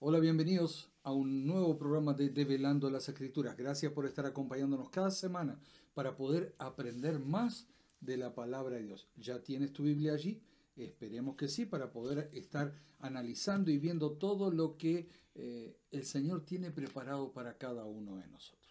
Hola, bienvenidos a un nuevo programa de Develando las Escrituras. Gracias por estar acompañándonos cada semana para poder aprender más de la palabra de Dios. ¿Ya tienes tu Biblia allí? Esperemos que sí, para poder estar analizando y viendo todo lo que el Señor tiene preparado para cada uno de nosotros.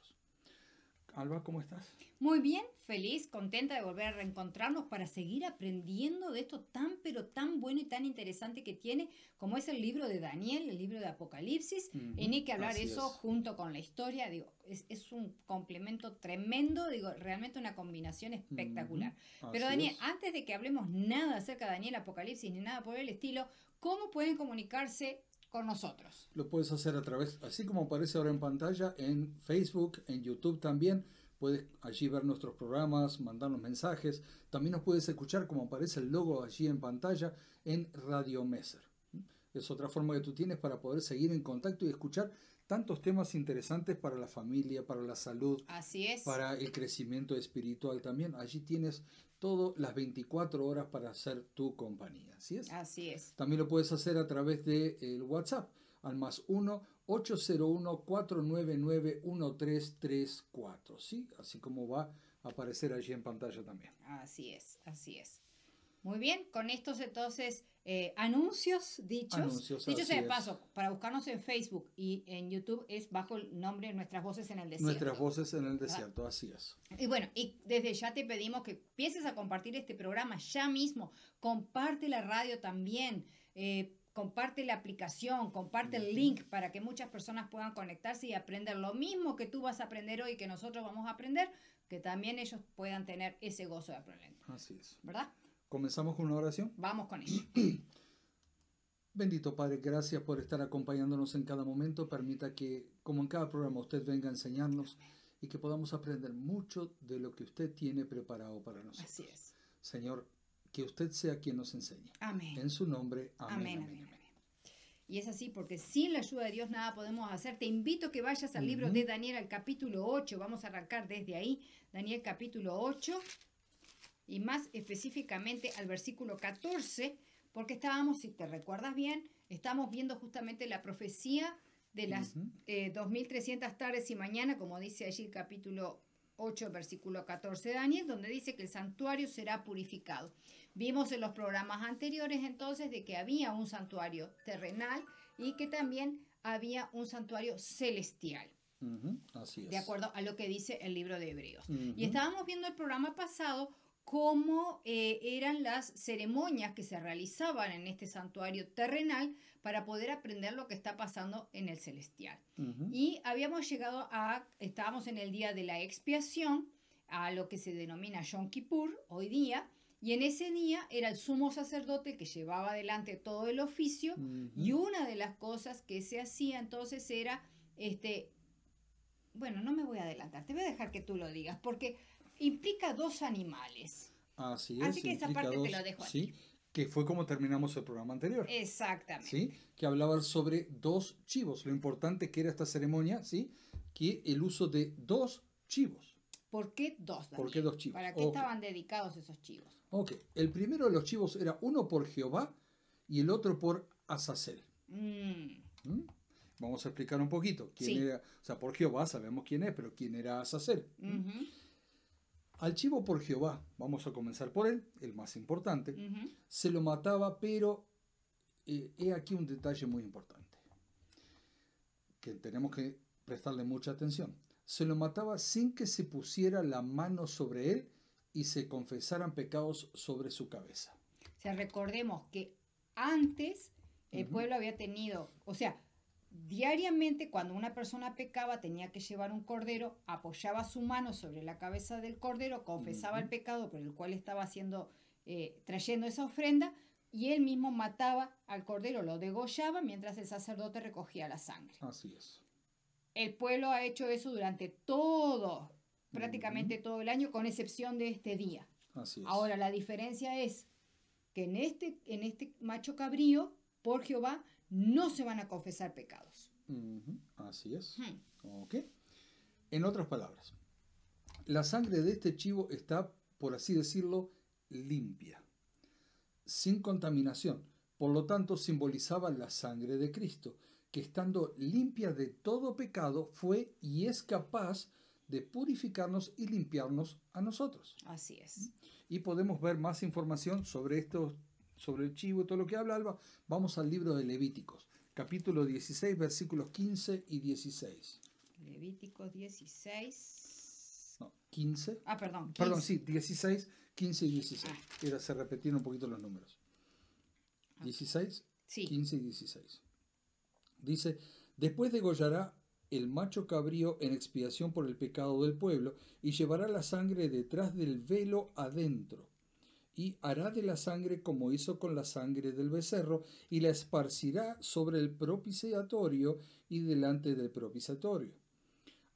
Alba, ¿cómo estás? Muy bien, feliz, contenta de volver a reencontrarnos para seguir aprendiendo de esto tan pero tan bueno y tan interesante que tiene, como es el libro de Daniel, el libro de Apocalipsis. Y ni que hablar Así eso es. junto con la historia, digo, es un complemento tremendo, digo, realmente una combinación espectacular. Pero Así Daniel, es. antes de que hablemos nada acerca de Daniel, Apocalipsis, ni nada por el estilo, ¿cómo pueden comunicarse con nosotros? Lo puedes hacer a través, así como aparece ahora en pantalla, en Facebook, en YouTube también. Puedes allí ver nuestros programas, mandarnos mensajes. También nos puedes escuchar, como aparece el logo allí en pantalla, en Radio Messer. Es otra forma que tú tienes para poder seguir en contacto y escuchar tantos temas interesantes para la familia, para la salud, Así es. para el crecimiento espiritual también. Allí tienes todo las 24 horas para hacer tu compañía. ¿Sí es? Así es. También lo puedes hacer a través del WhatsApp al +1-801-499-1334. ¿Sí? Así como va a aparecer allí en pantalla también. Así es, así es. Muy bien, con estos entonces anuncios dichos. Anuncios, Dicho sea así de es. paso, para buscarnos en Facebook y en YouTube es bajo el nombre Nuestras Voces en el Nuestras Desierto. voces en el ¿Verdad? desierto, así es. Y bueno, y desde ya te pedimos que empieces a compartir este programa ya mismo. Comparte la radio también. Comparte la aplicación, comparte el link para que muchas personas puedan conectarse y aprender lo mismo que tú vas a aprender hoy, que nosotros vamos a aprender, que también ellos puedan tener ese gozo de aprender. Así es. ¿Verdad? ¿Comenzamos con una oración? Vamos con ello. Bendito Padre, gracias por estar acompañándonos en cada momento. Permita que, como en cada programa, usted venga a enseñarnos y que podamos aprender mucho de lo que usted tiene preparado para nosotros. Así es. Señor, que usted sea quien nos enseñe. Amén. En su nombre, amén, Amén, amén, amén, amén. amén. Y es así porque sin la ayuda de Dios nada podemos hacer. Te invito a que vayas al libro de Daniel, al capítulo 8. Vamos a arrancar desde ahí. Daniel capítulo 8 y más específicamente al versículo 14, porque estábamos, si te recuerdas bien, estamos viendo justamente la profecía de las 2300 tardes y mañana, como dice allí el capítulo 8, versículo 14 de Daniel, donde dice que el santuario será purificado. Vimos en los programas anteriores entonces de que había un santuario terrenal y que también había un santuario celestial. Así es. De acuerdo a lo que dice el libro de Hebreos. Ujú. Y estábamos viendo el programa pasado cómo eran las ceremonias que se realizaban en este santuario terrenal para poder aprender lo que está pasando en el celestial. Y habíamos llegado estábamos en el día de la expiación, a lo que se denomina Yom Kippur hoy día, y en ese día era el sumo sacerdote que llevaba adelante todo el oficio, y una de las cosas que se hacía entonces era bueno, no me voy a adelantar, te voy a dejar que tú lo digas, porque implica dos animales. Así Así es, que esa implica parte te dos, lo dejo a ti. ¿sí? Que fue como terminamos el programa anterior, ¿sí? Exactamente. Que hablaba sobre dos chivos. Lo importante que era esta ceremonia, ¿sí? Que el uso de dos chivos. ¿Por qué dos, Daniel? ¿Por qué dos chivos? ¿Para qué estaban dedicados esos chivos? Ok, el primero de los chivos era uno por Jehová y el otro por Azazel. ¿Mm? Vamos a explicar un poquito quién Sí. era, o sea, por Jehová sabemos quién es, pero quién era Azazel. Al chivo por Jehová, vamos a comenzar por él, el más importante, se lo mataba, pero he aquí un detalle muy importante, que tenemos que prestarle mucha atención. Se lo mataba sin que se pusiera la mano sobre él y se confesaran pecados sobre su cabeza. O sea, recordemos que antes el pueblo había tenido, o sea, diariamente cuando una persona pecaba tenía que llevar un cordero, apoyaba su mano sobre la cabeza del cordero, confesaba el pecado por el cual estaba trayendo esa ofrenda, y él mismo mataba al cordero, lo degollaba mientras el sacerdote recogía la sangre. Así es. El pueblo ha hecho eso durante prácticamente todo el año, con excepción de este día. Así es. Ahora, la diferencia es que en este macho cabrío, por Jehová, no se van a confesar pecados. Así es. Ok. En otras palabras, la sangre de este chivo está, por así decirlo, limpia, sin contaminación. Por lo tanto, simbolizaba la sangre de Cristo, que estando limpia de todo pecado, fue y es capaz de purificarnos y limpiarnos a nosotros. Así es. Y podemos ver más información sobre esto, sobre el chivo y todo lo que habla Alba. Vamos al libro de Levíticos, capítulo 16, versículos 15 y 16. Levíticos 16. No, 15. Ah, perdón. 15. Perdón, sí, 16, 15 y 16. Se repitieron un poquito los números. 16, sí. 15 y 16. Dice, después degollará el macho cabrío en expiación por el pecado del pueblo y llevará la sangre detrás del velo adentro. Y hará de la sangre como hizo con la sangre del becerro y la esparcirá sobre el propiciatorio y delante del propiciatorio.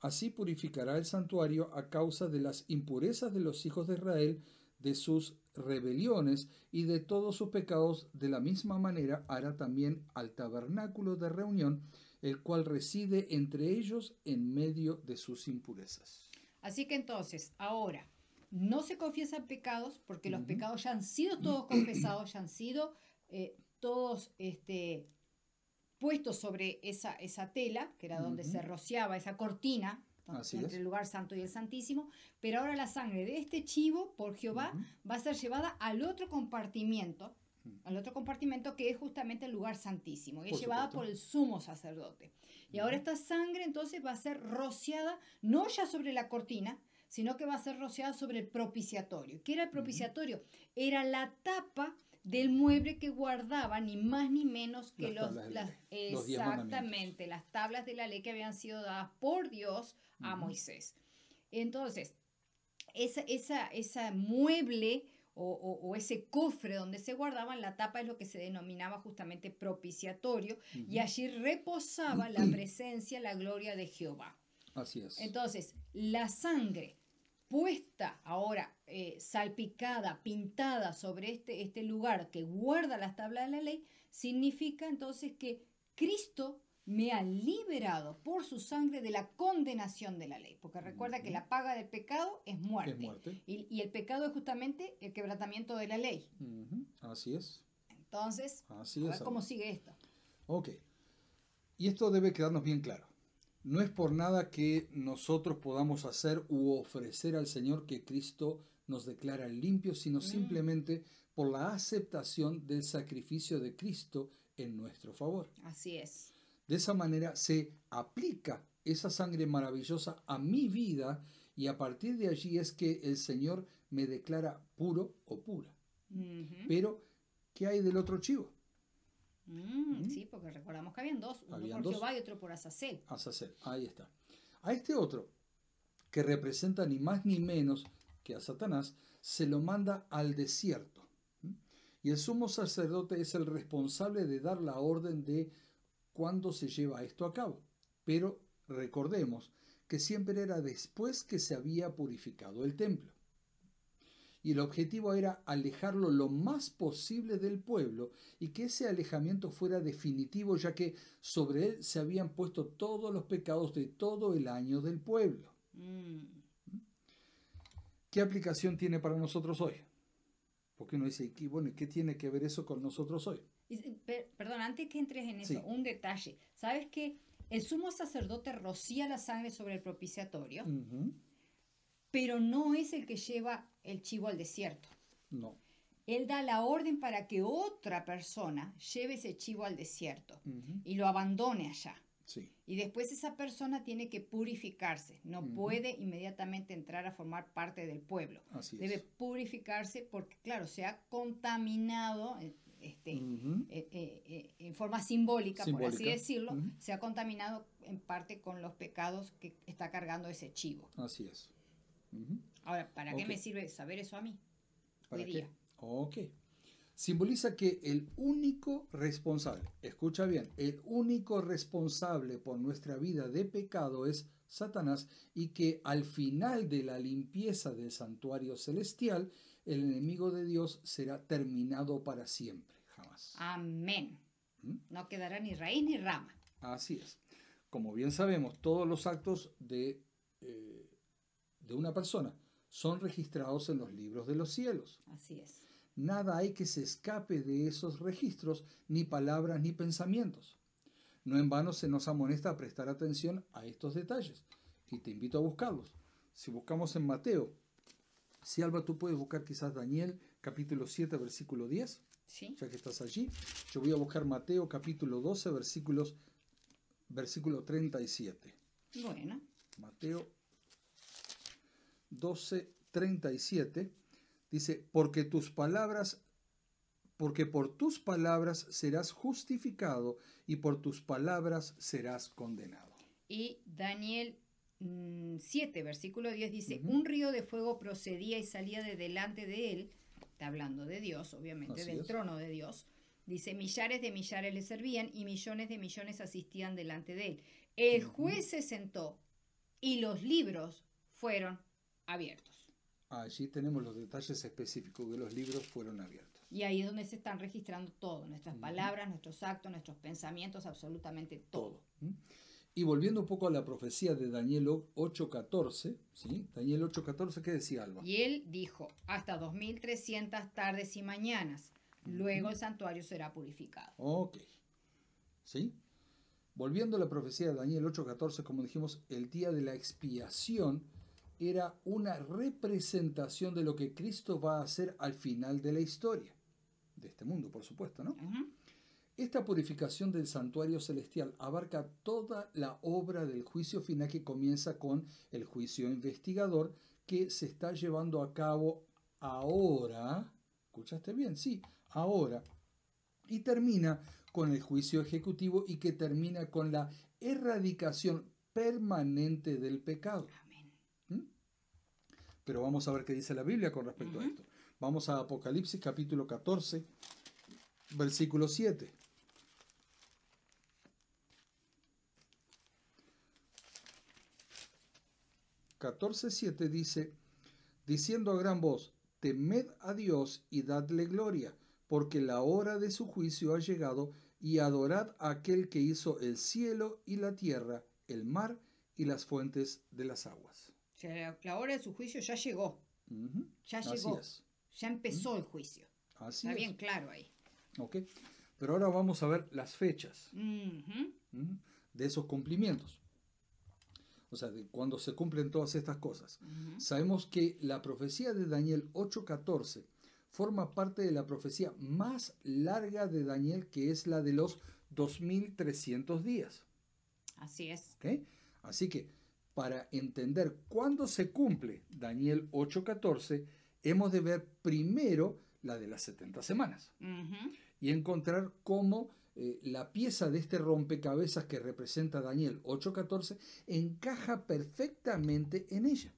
Así purificará el santuario a causa de las impurezas de los hijos de Israel, de sus rebeliones y de todos sus pecados. De la misma manera hará también al tabernáculo de reunión, el cual reside entre ellos en medio de sus impurezas. Así que entonces, ahora, no se confiesan pecados porque los pecados ya han sido todos confesados, ya han sido todos puestos sobre esa tela, que era donde se rociaba esa cortina, entre el lugar santo y el santísimo, pero ahora la sangre de este chivo por Jehová va a ser llevada al otro compartimiento que es justamente el lugar santísimo, y es llevada por el sumo sacerdote. Y ahora esta sangre entonces va a ser rociada, no ya sobre la cortina, sino que va a ser rociada sobre el propiciatorio. ¿Qué era el propiciatorio? Era la tapa del mueble que guardaba ni más ni menos que exactamente las tablas de la ley que habían sido dadas por Dios a Moisés. Entonces, esa mueble o ese cofre donde se guardaban, la tapa es lo que se denominaba justamente propiciatorio, y allí reposaba la presencia, la gloria de Jehová. Así es. Entonces, la sangre puesta ahora, salpicada, pintada sobre este lugar que guarda las tablas de la ley, significa entonces que Cristo me ha liberado por su sangre de la condenación de la ley. Porque recuerda que la paga del pecado es muerte. Es muerte. Y el pecado es justamente el quebrantamiento de la ley. Así es. Entonces, a ver cómo sigue esto. Ok. Y esto debe quedarnos bien claro. No es por nada que nosotros podamos hacer u ofrecer al Señor que Cristo nos declara limpios, sino simplemente por la aceptación del sacrificio de Cristo en nuestro favor. Así es. De esa manera se aplica esa sangre maravillosa a mi vida, y a partir de allí es que el Señor me declara puro o pura. Pero, ¿qué hay del otro chivo? Sí, porque recordamos que habían dos, uno por Jehová y otro por Azazel. Azazel, ahí está. A este otro, que representa ni más ni menos que a Satanás, se lo manda al desierto. Y el sumo sacerdote es el responsable de dar la orden de cuándo se lleva esto a cabo. Pero recordemos que siempre era después que se había purificado el templo. Y el objetivo era alejarlo lo más posible del pueblo, y que ese alejamiento fuera definitivo, ya que sobre él se habían puesto todos los pecados de todo el año del pueblo. ¿Qué aplicación tiene para nosotros hoy? Porque uno dice, bueno, ¿qué tiene que ver eso con nosotros hoy? Perdón, antes que entres en eso, un detalle. ¿Sabes que el sumo sacerdote rocía la sangre sobre el propiciatorio? Pero no es el que lleva el chivo al desierto. No. Él da la orden para que otra persona lleve ese chivo al desierto y lo abandone allá. Sí. Y después esa persona tiene que purificarse. No puede inmediatamente entrar a formar parte del pueblo. Debe purificarse porque, claro, se ha contaminado, en forma simbólica, por así decirlo, se ha contaminado en parte con los pecados que está cargando ese chivo. Así es. Ahora, ¿para qué me sirve saber eso a mí? ¿Para qué? Ok. Simboliza que el único responsable, escucha bien, el único responsable por nuestra vida de pecado es Satanás, y que al final de la limpieza del santuario celestial, el enemigo de Dios será terminado para siempre, jamás. Amén. No quedará ni raíz ni rama. Así es. Como bien sabemos, todos los actos de una persona son registrados en los libros de los cielos. Así es. Nada hay que se escape de esos registros, ni palabras ni pensamientos. No en vano se nos amonesta a prestar atención a estos detalles y te invito a buscarlos. Si buscamos en Mateo, si Alba, tú puedes buscar quizás Daniel capítulo 7, versículo 10, ¿Sí? ya que estás allí. Yo voy a buscar Mateo capítulo 12, versículo 37. Bueno. Mateo 12, 37 dice, porque por tus palabras serás justificado y por tus palabras serás condenado. Y Daniel 7, versículo 10 dice, un río de fuego procedía y salía de delante de él, está hablando de Dios, obviamente, Así del es. trono de Dios. Dice, millares de millares le servían y millones de millones asistían delante de él. El juez se sentó y los libros fueron abiertos. Allí tenemos los detalles específicos de los libros fueron abiertos. Y ahí es donde se están registrando todo, nuestras palabras, nuestros actos, nuestros pensamientos, absolutamente todo. Y volviendo un poco a la profecía de Daniel 8:14, ¿sí? Daniel 8:14, ¿qué decía Alba? Y él dijo, hasta 2300 tardes y mañanas, luego el santuario será purificado. Ok, ¿sí? Volviendo a la profecía de Daniel 8:14, como dijimos, el día de la expiación era una representación de lo que Cristo va a hacer al final de la historia, de este mundo, por supuesto, ¿no? Esta purificación del santuario celestial abarca toda la obra del juicio final que comienza con el juicio investigador que se está llevando a cabo ahora, ¿escuchaste bien? Sí, ahora, y termina con el juicio ejecutivo y que termina con la erradicación permanente del pecado. Amén. Pero vamos a ver qué dice la Biblia con respecto a esto. Vamos a Apocalipsis capítulo 14, versículo 7. (14:7) dice, diciendo a gran voz, temed a Dios y dadle gloria, porque la hora de su juicio ha llegado, y adorad a aquel que hizo el cielo y la tierra, el mar y las fuentes de las aguas. O sea, la hora de su juicio ya llegó. Ya llegó. Así es. Ya empezó el juicio. Así Está es. bien claro ahí. Ok. Pero ahora vamos a ver las fechas de esos cumplimientos. O sea, de cuando se cumplen todas estas cosas. Sabemos que la profecía de Daniel 8:14 forma parte de la profecía más larga de Daniel, que es la de los 2300 días. Así es. ¿Okay? Así que para entender cuándo se cumple Daniel 8:14, hemos de ver primero la de las 70 semanas y encontrar cómo la pieza de este rompecabezas que representa Daniel 8:14 encaja perfectamente en ella.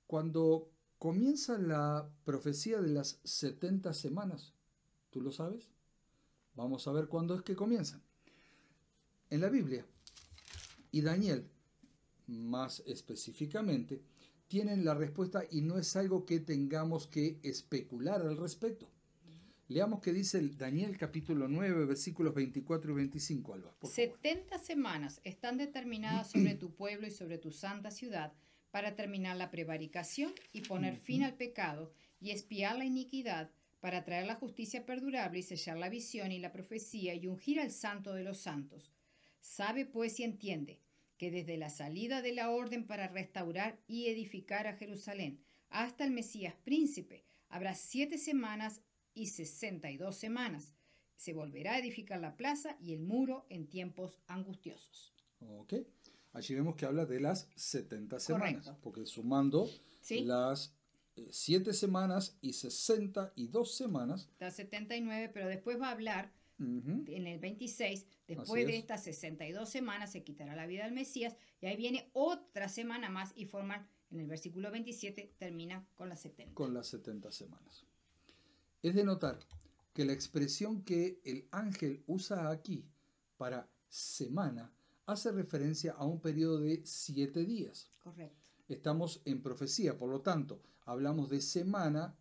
Cuando comienza la profecía de las 70 semanas, ¿tú lo sabes? Vamos a ver cuándo es que comienzan. En la Biblia y Daniel, más específicamente, tienen la respuesta y no es algo que tengamos que especular al respecto. Leamos qué dice Daniel capítulo 9, versículos 24 y 25, Alba, por favor. 70 semanas están determinadas sobre tu pueblo y sobre tu santa ciudad para terminar la prevaricación y poner fin al pecado y expiar la iniquidad, para traer la justicia perdurable y sellar la visión y la profecía y ungir al santo de los santos. Sabe pues y entiende que desde la salida de la orden para restaurar y edificar a Jerusalén hasta el Mesías príncipe habrá 7 semanas y 62 semanas. Se volverá a edificar la plaza y el muro en tiempos angustiosos. Ok. Allí vemos que habla de las 70 semanas. Correcto. Porque sumando ¿Sí? las 7 semanas y 62 semanas. Está 79, pero después va a hablar en el 26, después Así de es. estas 62 semanas se quitará la vida del Mesías y ahí viene otra semana más y forman, en el versículo 27, termina con las 70. Con las 70 semanas. Es de notar que la expresión que el ángel usa aquí para semana hace referencia a un periodo de 7 días. Correcto. Estamos en profecía, por lo tanto, hablamos de semana,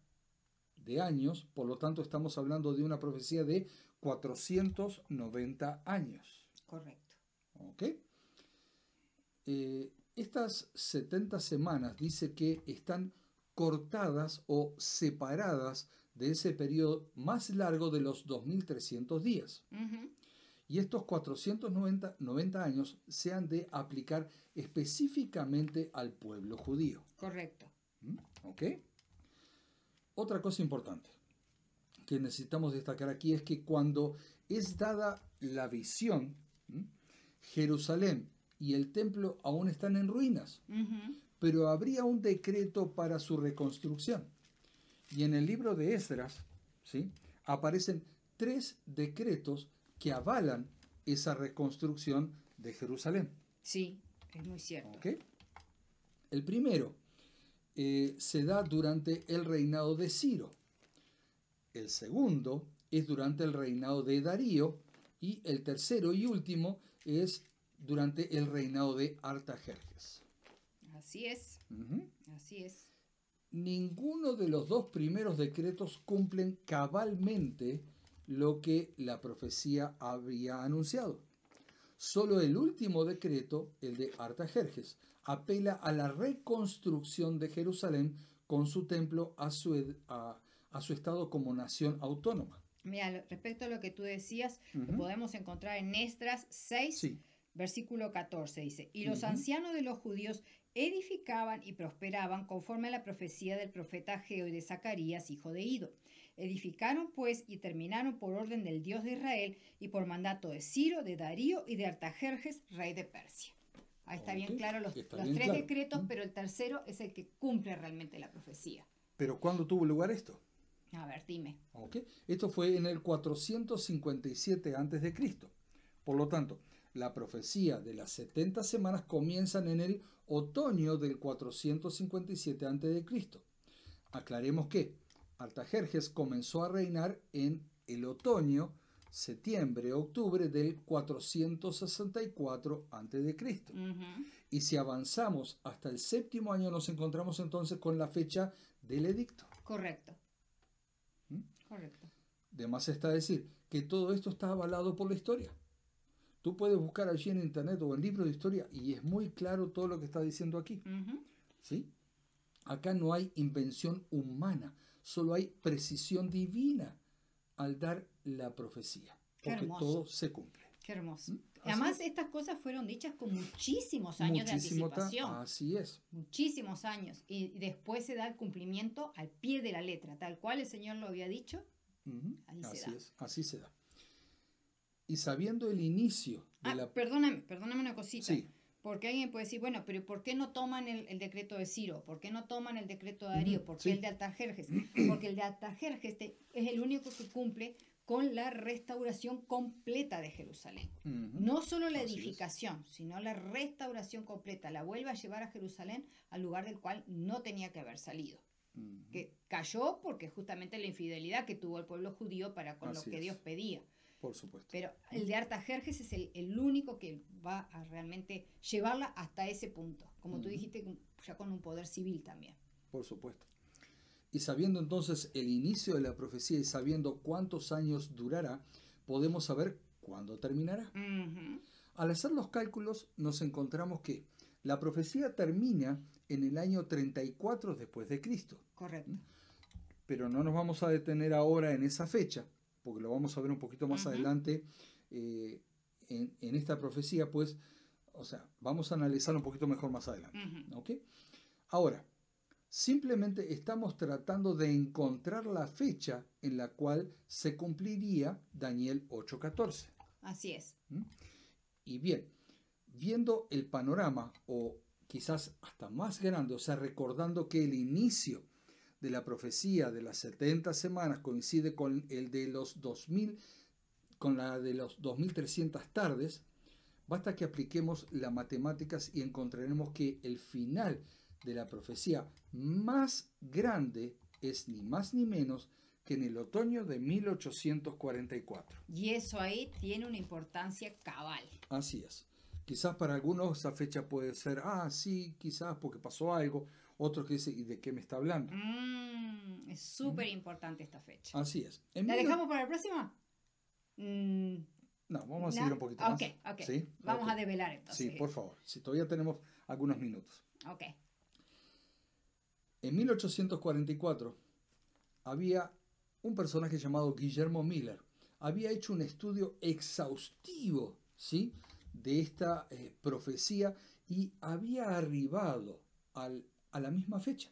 de años, por lo tanto estamos hablando de una profecía de 490 años. Correcto. ¿Ok? Estas 70 semanas dice que están cortadas o separadas de ese periodo más largo de los 2300 días. Y estos 490 años se han de aplicar específicamente al pueblo judío. Correcto. ¿Ok? Otra cosa importante que necesitamos destacar aquí es que cuando es dada la visión, Jerusalén y el templo aún están en ruinas, pero habría un decreto para su reconstrucción. Y en el libro de Esdras, ¿sí?, aparecen 3 decretos que avalan esa reconstrucción de Jerusalén. Sí, es muy cierto. ¿Okay? El primero se da durante el reinado de Ciro. El segundo es durante el reinado de Darío. Y el tercero y último es durante el reinado de Artajerjes. Así es. Así es. Ninguno de los 2 primeros decretos cumplen cabalmente lo que la profecía había anunciado. Solo el último decreto, el de Artajerjes, apela a la reconstrucción de Jerusalén con su templo a su estado como nación autónoma. Mira, respecto a lo que tú decías, lo podemos encontrar en Esdras 6, sí, versículo 14, dice, y los ancianos de los judíos edificaban y prosperaban conforme a la profecía del profeta Ageo y de Zacarías, hijo de Ido. Edificaron pues y terminaron por orden del Dios de Israel y por mandato de Ciro, de Darío y de Artajerjes, rey de Persia. Ahí está bien claro los 3 decretos, pero el tercero es el que cumple realmente la profecía. ¿Pero cuándo tuvo lugar esto? A ver, dime. Okay. Esto fue en el 457 a.C. Por lo tanto, la profecía de las 70 semanas comienzan en el otoño del 457 a.C. Aclaremos que Artajerjes comenzó a reinar en el otoño, septiembre, octubre del 464 a.C. Y si avanzamos hasta el 7º año nos encontramos entonces con la fecha del edicto. Correcto. Correcto. De más está decir que todo esto está avalado por la historia. Tú puedes buscar allí en internet o en libros de historia y es muy claro todo lo que está diciendo aquí. ¿Sí? Acá no hay invención humana, solo hay precisión divina al dar la profecía. Porque todo se cumple. Qué hermoso. Además, estas cosas fueron dichas con muchísimos años de anticipación. Así es. Muchísimos años. Y después se da el cumplimiento al pie de la letra. Tal cual el Señor lo había dicho, así se da. Y sabiendo el inicio de la... Perdóname una cosita. Sí. Porque alguien puede decir, bueno, pero ¿por qué no toman el decreto de Ciro? ¿Por qué no toman el decreto de Darío? ¿Por qué el de Artajerjes? Porque el de Artajerjes es el único que cumple con la restauración completa de Jerusalén. No solo la edificación, sino la restauración completa. La vuelve a llevar a Jerusalén al lugar del cual no tenía que haber salido. Que cayó porque justamente la infidelidad que tuvo el pueblo judío para con lo que Dios pedía. Por supuesto. Pero el de Artajerjes es el único que va a realmente llevarla hasta ese punto. Como tú dijiste, ya con un poder civil también. Por supuesto. Y sabiendo entonces el inicio de la profecía y sabiendo cuántos años durará, podemos saber cuándo terminará. Al hacer los cálculos nos encontramos que la profecía termina en el año 34 después de Cristo. Correcto. Pero no nos vamos a detener ahora en esa fecha, porque lo vamos a ver un poquito más adelante en esta profecía, pues, o sea, vamos a analizarlo un poquito mejor más adelante. ¿Okay? Ahora, simplemente estamos tratando de encontrar la fecha en la cual se cumpliría Daniel 8:14. Así es. Y bien, viendo el panorama, o quizás hasta más grande, o sea, recordando que el inicio de la profecía de las 70 semanas coincide con el de los 2000, con la de los 2300 tardes, basta que apliquemos las matemáticas y encontraremos que el final de la profecía más grande es ni más ni menos que en el otoño de 1844. Y eso ahí tiene una importancia cabal. Así es. Quizás para algunos esa fecha puede ser, sí, quizás porque pasó algo. Otros que dicen, ¿y de qué me está hablando? Es súper importante esta fecha. Así es. ¿La dejamos para la próxima? No, vamos a seguir un poquito más. Ok. ¿Sí? Vamos a develar entonces. Sí, por favor. Si todavía tenemos algunos minutos. Ok. En 1844 había un personaje llamado Guillermo Miller, había hecho un estudio exhaustivo, ¿sí?, de esta profecía y había arribado a la misma fecha,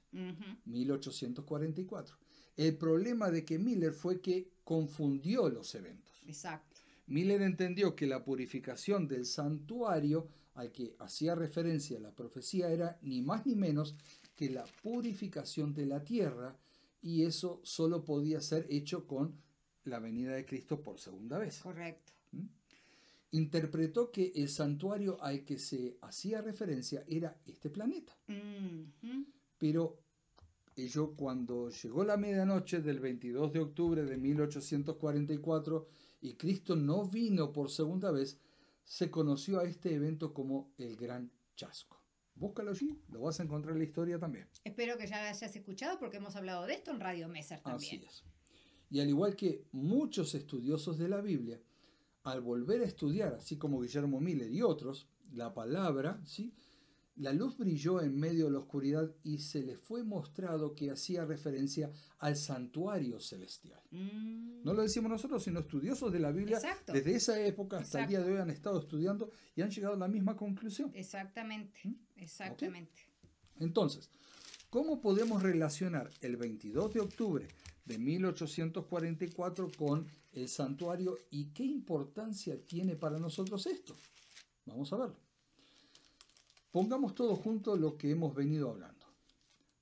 1844. El problema de que Miller fue que confundió los eventos. Exacto. Miller entendió que la purificación del santuario al que hacía referencia la profecía era ni más ni menos que la purificación de la tierra, y eso solo podía ser hecho con la venida de Cristo por segunda vez. Correcto. Interpretó que el santuario al que se hacía referencia era este planeta. Pero ello, cuando llegó la medianoche del 22 de octubre de 1844 y Cristo no vino por segunda vez, se conoció a este evento como el Gran Chasco. Búscalo allí, lo vas a encontrar en la historia también. Espero que ya lo hayas escuchado porque hemos hablado de esto en Radio Messer también. Así es. Y al igual que muchos estudiosos de la Biblia, al volver a estudiar, así como Guillermo Miller y otros, la palabra, ¿sí?, la luz brilló en medio de la oscuridad y se les fue mostrado que hacía referencia al santuario celestial. No lo decimos nosotros, sino estudiosos de la Biblia. Exacto. Desde esa época hasta el día de hoy han estado estudiando y han llegado a la misma conclusión. Exactamente, exactamente. ¿Okay? Entonces, ¿cómo podemos relacionar el 22 de octubre de 1844 con el santuario y qué importancia tiene para nosotros esto? Vamos a verlo. Pongamos todo junto lo que hemos venido hablando.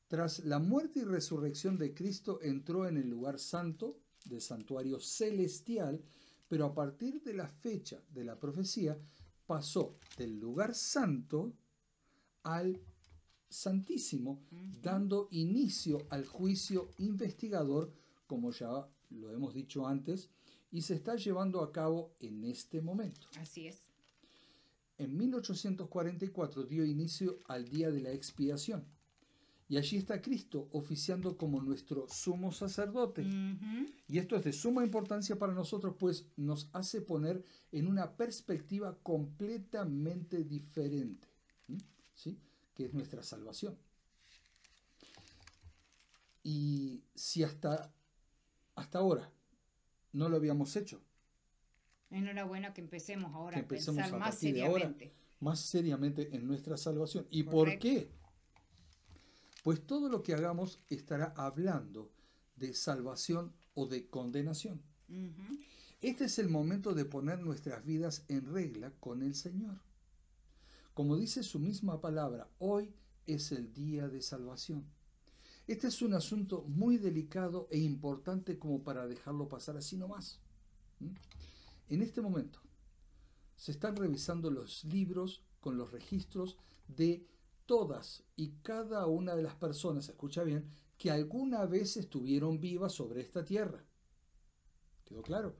Tras la muerte y resurrección de Cristo entró en el lugar santo del santuario celestial, pero a partir de la fecha de la profecía pasó del lugar santo al santísimo, dando inicio al juicio investigador, como ya lo hemos dicho antes, y se está llevando a cabo en este momento. Así es. En 1844 dio inicio al día de la expiación. Y allí está Cristo oficiando como nuestro sumo sacerdote. Y esto es de suma importancia para nosotros, pues nos hace poner en una perspectiva completamente diferente, ¿sí?, que es nuestra salvación. Y si hasta ahora no lo habíamos hecho, enhorabuena que empecemos ahora a pensar a más partir de seriamente. ahora, más seriamente en nuestra salvación. ¿Y Correcto. por qué? Pues todo lo que hagamos estará hablando de salvación o de condenación. Este es el momento de poner nuestras vidas en regla con el Señor. Como dice su misma palabra, hoy es el día de salvación. Este es un asunto muy delicado e importante como para dejarlo pasar así nomás. En este momento se están revisando los libros con los registros de todas y cada una de las personas, escucha bien, que alguna vez estuvieron vivas sobre esta tierra. ¿Quedó claro?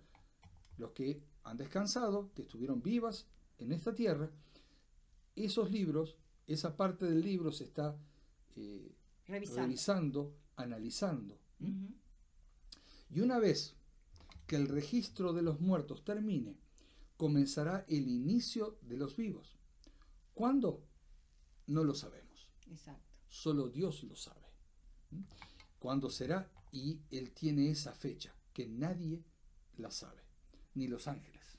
Los que han descansado, que estuvieron vivas en esta tierra, esos libros, esa parte del libro se está revisando, analizando. Y una vez que el registro de los muertos termine, comenzará el inicio de los vivos. ¿Cuándo? No lo sabemos. Exacto. Solo Dios lo sabe. ¿Cuándo será? Y Él tiene esa fecha que nadie la sabe, ni los ángeles.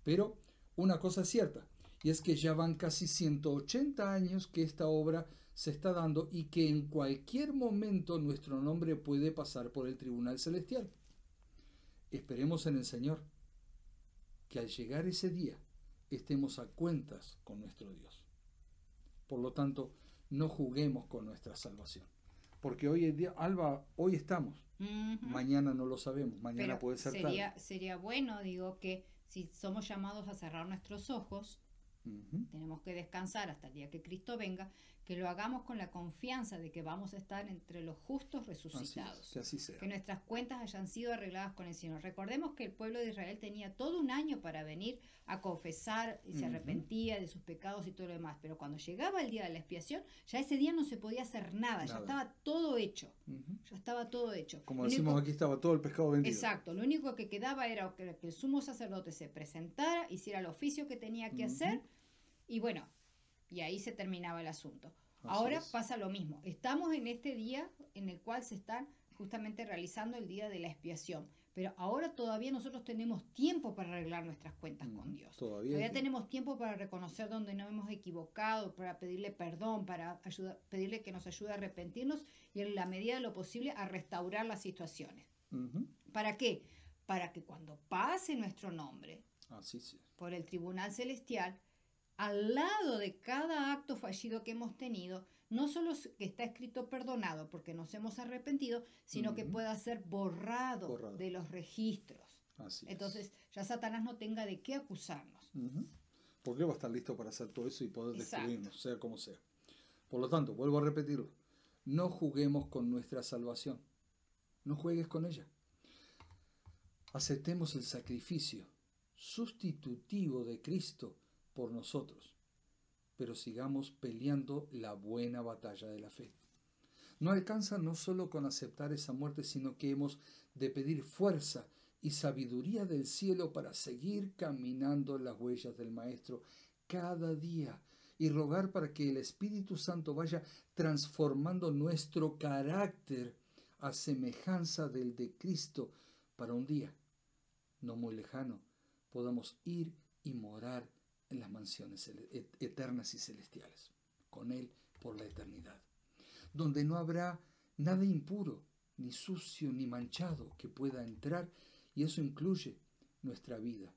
Pero una cosa es cierta, y es que ya van casi 180 años que esta obra se está dando y que en cualquier momento nuestro nombre puede pasar por el tribunal celestial. Esperemos en el Señor que al llegar ese día estemos a cuentas con nuestro Dios. Por lo tanto, no juguemos con nuestra salvación. Porque hoy en día, Alba, hoy estamos. Mañana no lo sabemos. Mañana pero puede ser tarde. Sería bueno, digo, que si somos llamados a cerrar nuestros ojos, tenemos que descansar hasta el día que Cristo venga, que lo hagamos con la confianza de que vamos a estar entre los justos resucitados. Que así sea. Que nuestras cuentas hayan sido arregladas con el Señor. Recordemos que el pueblo de Israel tenía todo un año para venir a confesar y se arrepentía de sus pecados y todo lo demás. Pero cuando llegaba el día de la expiación, ya ese día no se podía hacer nada. Ya estaba todo hecho. Ya estaba todo hecho. Como decimos aquí, estaba todo el pescado vendido. Exacto. Lo único que quedaba era que el sumo sacerdote se presentara, hiciera el oficio que tenía que hacer y bueno, y ahí se terminaba el asunto. Ahora pasa lo mismo. Estamos en este día en el cual se están justamente realizando el día de la expiación. Pero ahora todavía nosotros tenemos tiempo para arreglar nuestras cuentas con Dios. Todavía tenemos tiempo para reconocer donde nos hemos equivocado, para pedirle perdón, para pedirle que nos ayude a arrepentirnos y en la medida de lo posible a restaurar las situaciones. ¿Para qué? Para que cuando pase nuestro nombre por el tribunal celestial, al lado de cada acto fallido que hemos tenido, no solo que está escrito perdonado porque nos hemos arrepentido, sino que pueda ser borrado de los registros. Entonces ya Satanás no tenga de qué acusarnos. Porque va a estar listo para hacer todo eso y poder destruirnos, sea como sea. Por lo tanto, vuelvo a repetirlo, no juguemos con nuestra salvación. No juegues con ella. Aceptemos el sacrificio sustitutivo de Cristo por nosotros, pero sigamos peleando la buena batalla de la fe. No alcanza no solo con aceptar esa muerte, sino que hemos de pedir fuerza y sabiduría del cielo para seguir caminando en las huellas del Maestro cada día y rogar para que el Espíritu Santo vaya transformando nuestro carácter a semejanza del de Cristo para un día, no muy lejano, podamos ir y morar en las mansiones eternas y celestiales, con Él por la eternidad, donde no habrá nada impuro, ni sucio, ni manchado que pueda entrar, y eso incluye nuestra vida,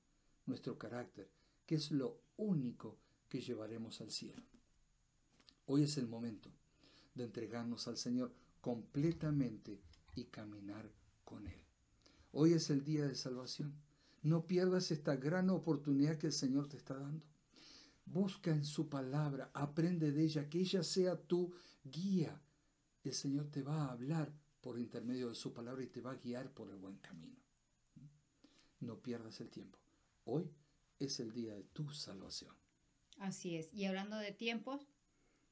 nuestro carácter, que es lo único que llevaremos al cielo. Hoy es el momento de entregarnos al Señor completamente y caminar con Él. Hoy es el día de salvación. No pierdas esta gran oportunidad que el Señor te está dando. Busca en su palabra, aprende de ella, que ella sea tu guía. El Señor te va a hablar por intermedio de su palabra y te va a guiar por el buen camino. No pierdas el tiempo. Hoy es el día de tu salvación. Así es. Y hablando de tiempos,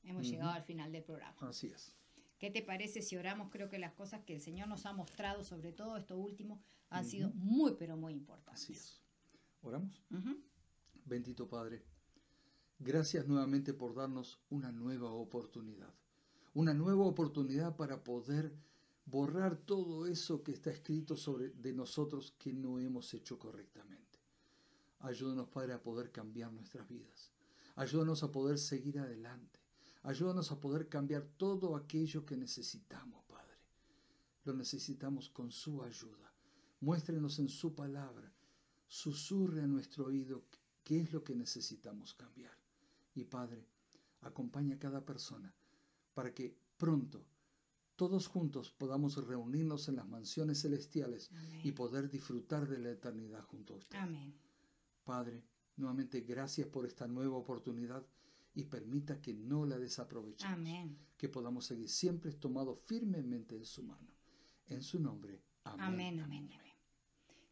hemos llegado al final del programa. Así es. ¿Qué te parece si oramos? Creo que las cosas que el Señor nos ha mostrado, sobre todo esto último, han sido muy, pero muy importantes. Así es. ¿Oramos? Bendito Padre, gracias nuevamente por darnos una nueva oportunidad. Una nueva oportunidad para poder borrar todo eso que está escrito de nosotros que no hemos hecho correctamente. Ayúdanos, Padre, a poder cambiar nuestras vidas. Ayúdanos a poder seguir adelante. Ayúdanos a poder cambiar todo aquello que necesitamos, Padre. Lo necesitamos con su ayuda. Muéstrenos en su palabra. Susurre a nuestro oído qué es lo que necesitamos cambiar. Y, Padre, acompaña a cada persona para que pronto todos juntos podamos reunirnos en las mansiones celestiales. Amén. Y poder disfrutar de la eternidad junto a usted. Amén. Padre, nuevamente gracias por esta nueva oportunidad y permita que no la desaprovechemos. Amén. Que podamos seguir siempre tomados firmemente de su mano. En su nombre. Amén. Amén, amén, amén.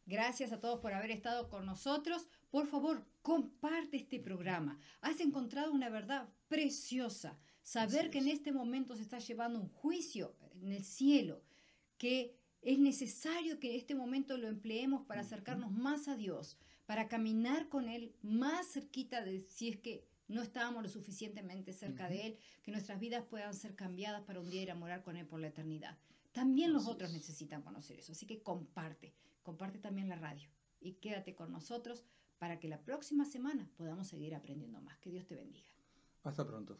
Gracias a todos por haber estado con nosotros. Por favor, comparte este programa. Has encontrado una verdad preciosa. Saber que en este momento se está llevando un juicio en el cielo, que es necesario que este momento lo empleemos para acercarnos más a Dios, para caminar con Él más cerquita de si es que no estábamos lo suficientemente cerca de Él, que nuestras vidas puedan ser cambiadas para un día ir a morar con Él por la eternidad. También los otros necesitan conocer eso, así que comparte también la radio y quédate con nosotros para que la próxima semana podamos seguir aprendiendo más. Que Dios te bendiga. Hasta pronto.